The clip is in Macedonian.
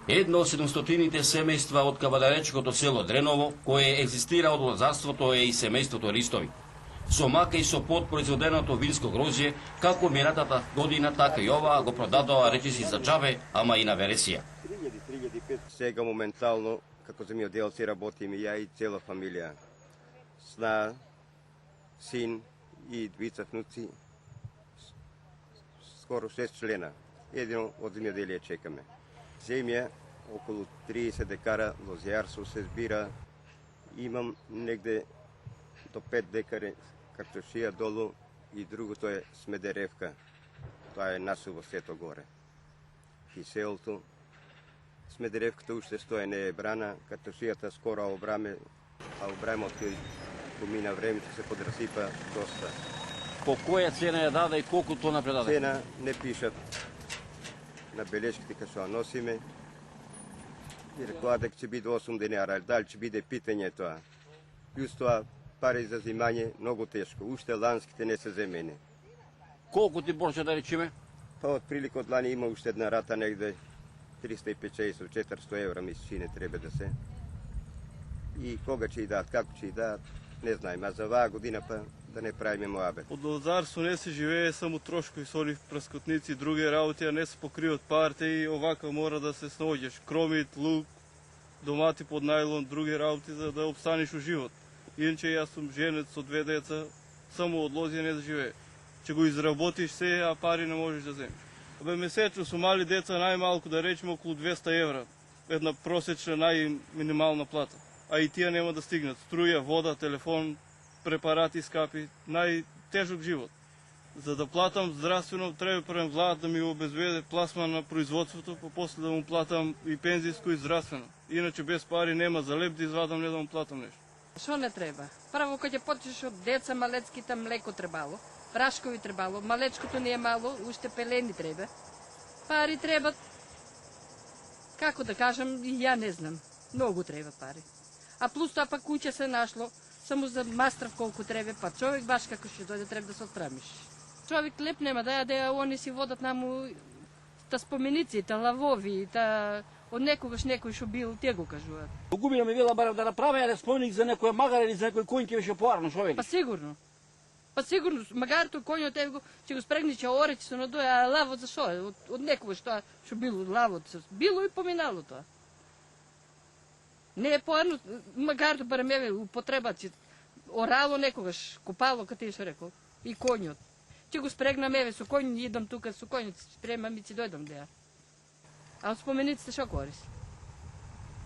Едно од 700-тините семејства од кавадаречкото село Дреново, кое екзистира од лозарството, е и семејството Ристови. Со мака и со подпроизведеното винско грозје, како минатата година, така и ова го продадоа речиси за џабе, ама и на вересија. Сега моментално, како земјоделци, работиме ја и цела фамилија. Сна, син и двица внуци, скоро 6 члена. Едино од земјоделие чекаме. Земја, околу 30 декара лозјарство се збира. Имам негде до 5 декари картошија долу и другото е Смедеревка. Тоа е насуво сето горе. И селото. Смедеревката уште стои, не е брана, картошијата скоро обраме, а обрамот кој помина времето се подрасипа доста. По која цена ја даде и колку тона предаде? Цена не пишат на белешките кај што носиме. И рекоа дека ќе биде 8 денара, дали ќе биде питање тоа. Плюс тоа пари за зимање многу тешко, уште ланските не се земени. Колку ти борче да речеме? Па од прилика од лани има уште една рата негде 350-400 евра мисличи не треба да се. И кога ќе и дадат, како ќе и дадат, не знаеме, а за оваа година па да не правиме моабет. Од лозарство не се живее само трошкови соли, праскотници и други работи, а не се покриват парите и овака мора да се снаоѓаш. Кромит, лук, домати под најлон, други работи за да обстанеш у живот. Иначе јас сум женец со 2 деца, само од лозија не да живее. Че го изработиш се, а пари не можеш да земеш. Бе месечно со мали деца најмалку да речеме околу 200 евра, една просечна најминимална плата. А и тие нема да стигнат. Струја, вода, телефон, препарати скапи, најтежок живот. За да платам здравствено, треба првен влад да ми обезведе пласма на производството, па после да му платам и пензиско и здравствено. Иначе без пари нема за леп да извадам, не да му платам нешто. Што не треба? Прво кога ќе почнеш од деца малецките млеко требало, прашкови требало, малечкото не е мало, уште пелени треба. Пари требат. Како да кажам, и ја не знам. Многу треба пари. А плюс тоа пак куќе се нашло, само за мастрав колку треба, па човек баш како ќе дојде треба да се отпрамиш. Човек леп нема да јаде, они си водат наму та споменици, та лавови, та од некогаш некој што бил, те го кажуваат. Губина ми вела барем да направи еден споменик за некој магар или за некој коњ ќе беше поарно, што вели? Па сигурно. Па сигурно, магарто коњот ќе го спрегни, ќе ореќи се надоја, а лавот за шо? Од некогаш тоа што било лавот, било и поминало тоа. Не е поарно, магарто барем еве употребат, орало некогаш, копало, каде што рекол, и коњот. Ќе го спрегнам еве со коњ, идам тука со коњот, спремам и ќе дојдам деја. А од спомениците што корист?